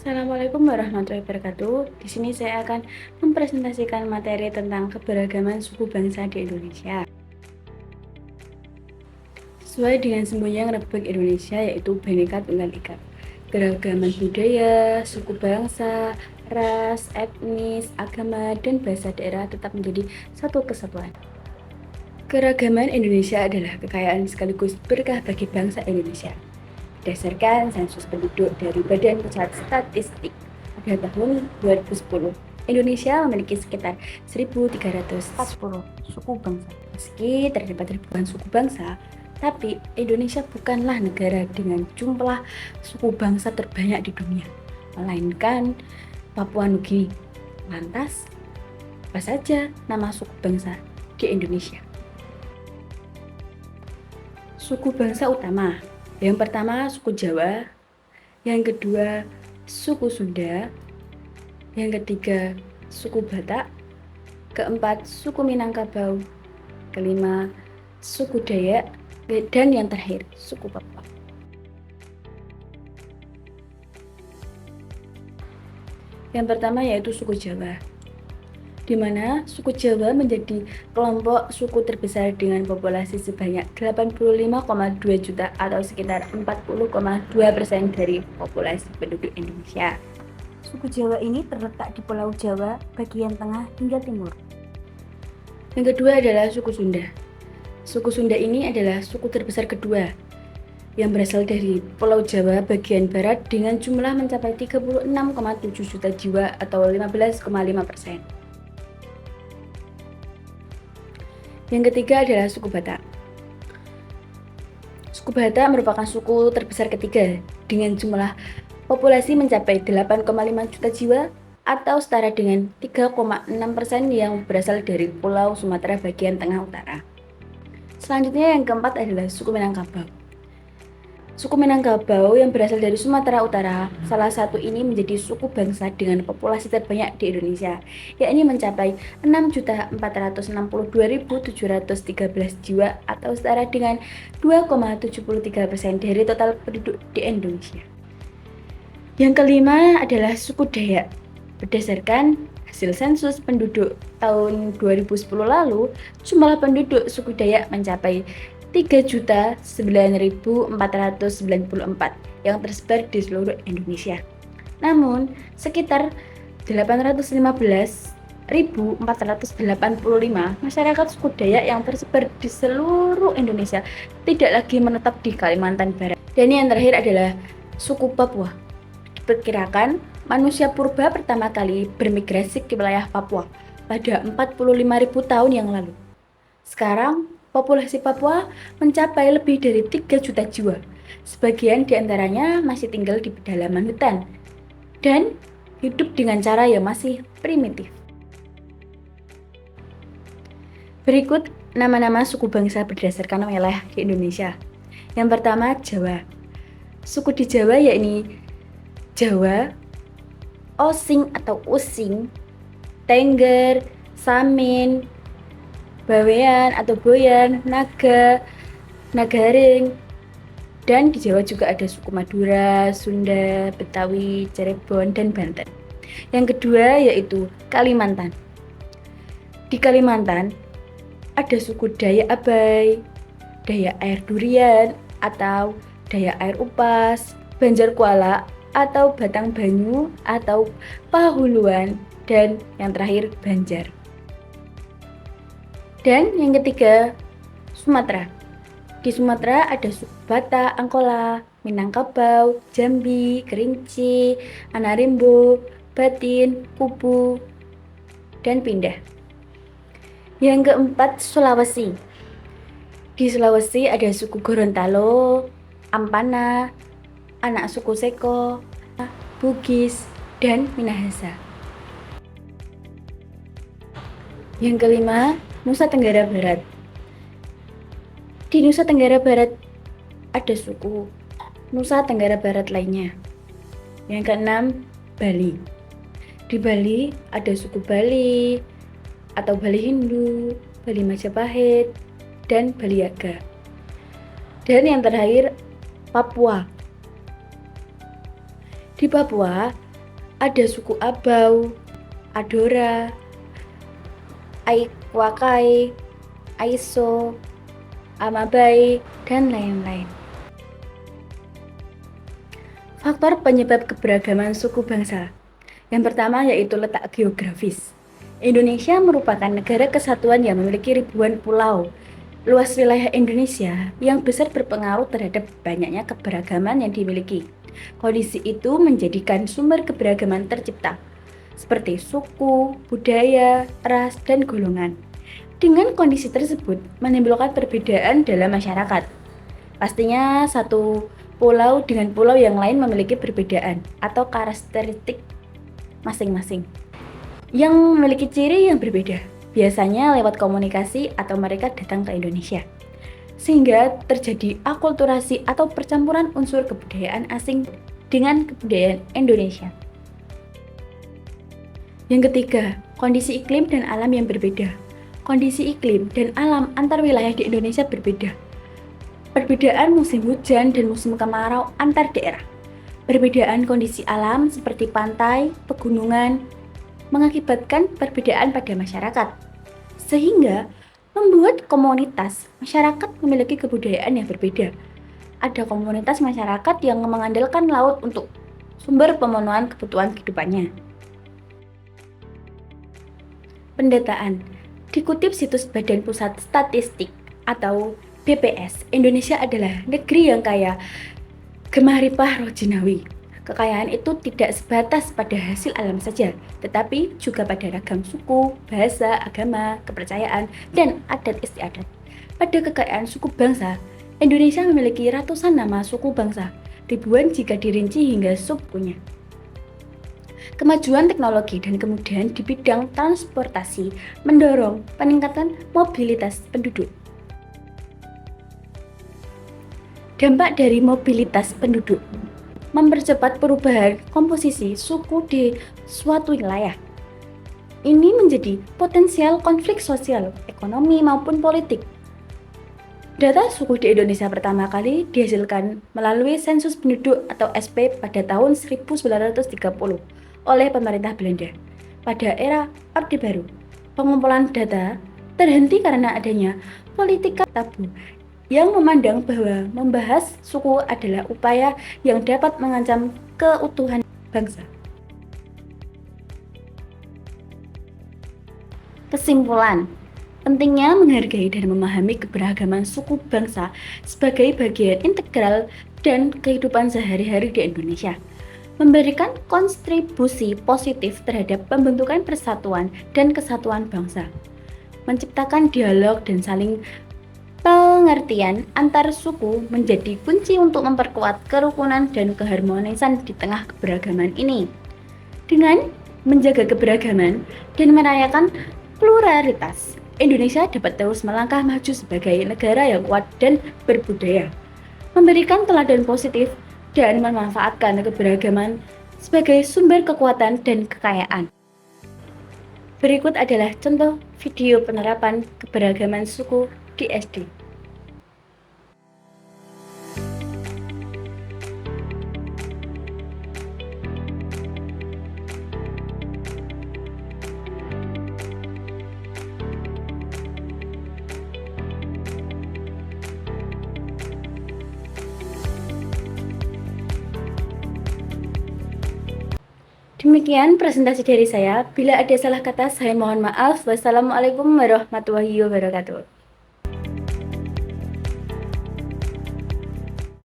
Assalamualaikum warahmatullahi wabarakatuh. Di sini saya akan mempresentasikan materi tentang keberagaman suku bangsa di Indonesia. Sesuai dengan semboyan Republik Indonesia yaitu Bhinneka Tunggal Ika. Keragaman budaya, suku bangsa, ras, etnis, agama, dan bahasa daerah tetap menjadi satu kesatuan. Keragaman Indonesia adalah kekayaan sekaligus berkah bagi bangsa Indonesia. Berdasarkan sensus penduduk dari Badan Pusat Statistik pada tahun 2010, Indonesia memiliki sekitar 1.340 suku bangsa. Meski terdapat ribuan suku bangsa, tapi Indonesia bukanlah negara dengan jumlah suku bangsa terbanyak di dunia, melainkan Papua Nugini. Lantas, apa saja nama suku bangsa di Indonesia? Suku bangsa utama. Yang pertama suku Jawa, yang kedua suku Sunda, yang ketiga suku Batak, keempat suku Minangkabau, kelima suku Dayak, dan yang terakhir suku Papua. Yang pertama yaitu suku Jawa, di mana suku Jawa menjadi kelompok suku terbesar dengan populasi sebanyak 85,2 juta atau sekitar 40,2% dari populasi penduduk Indonesia. Suku Jawa ini terletak di Pulau Jawa bagian tengah hingga timur. Yang kedua adalah suku Sunda. Suku Sunda ini adalah suku terbesar kedua yang berasal dari Pulau Jawa bagian barat dengan jumlah mencapai 36,7 juta jiwa atau 15,5%. Yang ketiga adalah suku Batak. Suku Batak merupakan suku terbesar ketiga dengan jumlah populasi mencapai 8,5 juta jiwa atau setara dengan 3,6% yang berasal dari Pulau Sumatera bagian tengah utara. Selanjutnya yang keempat adalah suku Minangkabau. Suku Minangkabau yang berasal dari Sumatera Utara, salah satu ini menjadi suku bangsa dengan populasi terbanyak di Indonesia, yakni mencapai 6.462.713 jiwa atau setara dengan 2,73% dari total penduduk di Indonesia. Yang kelima adalah suku Dayak. Berdasarkan hasil sensus penduduk tahun 2010 lalu, jumlah penduduk suku Dayak mencapai 3.009.494 yang tersebar di seluruh Indonesia. Namun, sekitar 815.485 masyarakat suku Dayak yang tersebar di seluruh Indonesia tidak lagi menetap di Kalimantan Barat. Dan yang terakhir adalah suku Papua. Diperkirakan manusia purba pertama kali bermigrasi ke wilayah Papua pada 45.000 tahun yang lalu. Sekarang, populasi Papua mencapai lebih dari 3 juta jiwa. Sebagian di antaranya masih tinggal di pedalaman hutan dan hidup dengan cara yang masih primitif. Berikut nama-nama suku bangsa berdasarkan wilayah di Indonesia. Yang pertama, Jawa. Suku di Jawa yakni Jawa, Osing atau Using, Tengger, Samin, Bawean atau Boyan, Naga, Nagaring, dan di Jawa juga ada suku Madura, Sunda, Betawi, Cirebon, dan Banten. Yang kedua yaitu Kalimantan. Di Kalimantan ada suku Dayak Abai, Dayak Air Durian atau Dayak Air Upas, Banjar Kuala atau Batang Banyu atau Pahuluan, dan yang terakhir Banjar. Dan yang ketiga, Sumatera. Di Sumatera ada suku Batak, Angkola, Minangkabau, Jambi, Kerinci, Anarimbo, Batin, Kubu, dan Pindah. Yang keempat, Sulawesi. Di Sulawesi ada suku Gorontalo, Ampana, anak suku Seko, Bugis, dan Minahasa. Yang kelima, Nusa Tenggara Barat. Di Nusa Tenggara Barat ada suku Nusa Tenggara Barat lainnya. Yang keenam, Bali. Di Bali ada suku Bali atau Bali Hindu, Bali Majapahit, dan Bali Yaga. Dan yang terakhir, Papua. Di Papua Ada suku Abau, Adora, Aikwakai, Aiso, Amabai, dan lain-lain. Faktor penyebab keberagaman suku bangsa. Yang pertama yaitu letak geografis. Indonesia merupakan negara kesatuan yang memiliki ribuan pulau. Luas wilayah Indonesia yang besar berpengaruh terhadap banyaknya keberagaman yang dimiliki. Kondisi itu menjadikan sumber keberagaman tercipta, seperti suku, budaya, ras, dan golongan. Dengan kondisi tersebut menimbulkan perbedaan dalam masyarakat. Pastinya satu pulau dengan pulau yang lain memiliki perbedaan atau karakteristik masing-masing yang memiliki ciri yang berbeda. Biasanya lewat komunikasi atau mereka datang ke Indonesia. Sehingga terjadi akulturasi atau percampuran unsur kebudayaan asing dengan kebudayaan Indonesia. Yang ketiga, kondisi iklim dan alam yang berbeda. Kondisi iklim dan alam antar wilayah di Indonesia berbeda. Perbedaan musim hujan dan musim kemarau antar daerah. Perbedaan kondisi alam seperti pantai, pegunungan, mengakibatkan perbedaan pada masyarakat, sehingga membuat komunitas masyarakat memiliki kebudayaan yang berbeda. Ada komunitas masyarakat yang mengandalkan laut untuk sumber pemenuhan kebutuhan kehidupannya. Pendataan. Dikutip situs Badan Pusat Statistik atau BPS, Indonesia adalah negeri yang kaya gemah ripah roh jinawi. Kekayaan itu tidak sebatas pada hasil alam saja, tetapi juga pada ragam suku, bahasa, agama, kepercayaan, dan adat istiadat. Pada kekayaan suku bangsa, Indonesia memiliki ratusan nama suku bangsa, ribuan jika dirinci hingga sukunya. Kemajuan teknologi dan kemudahan di bidang transportasi mendorong peningkatan mobilitas penduduk. Dampak dari mobilitas penduduk mempercepat perubahan komposisi suku di suatu wilayah. Ini menjadi potensial konflik sosial, ekonomi, maupun politik. Data suku di Indonesia pertama kali dihasilkan melalui sensus penduduk atau SP pada tahun 1930 oleh pemerintah Belanda. Pada era Orde Baru, pengumpulan data terhenti karena adanya politika tabu yang memandang bahwa membahas suku adalah upaya yang dapat mengancam keutuhan bangsa. Kesimpulan, pentingnya menghargai dan memahami keberagaman suku bangsa sebagai bagian integral dan kehidupan sehari-hari di Indonesia. Memberikan kontribusi positif terhadap pembentukan persatuan dan kesatuan bangsa. Menciptakan dialog dan saling pengertian antar suku menjadi kunci untuk memperkuat kerukunan dan keharmonisan di tengah keberagaman ini. Dengan menjaga keberagaman dan merayakan pluralitas, Indonesia dapat terus melangkah maju sebagai negara yang kuat dan berbudaya, memberikan teladan positif dan memanfaatkan keberagaman sebagai sumber kekuatan dan kekayaan. Berikut adalah contoh video penerapan keberagaman suku di SD. Demikian presentasi dari saya. Bila ada salah kata, saya mohon maaf. Wassalamualaikum warahmatullahi wabarakatuh.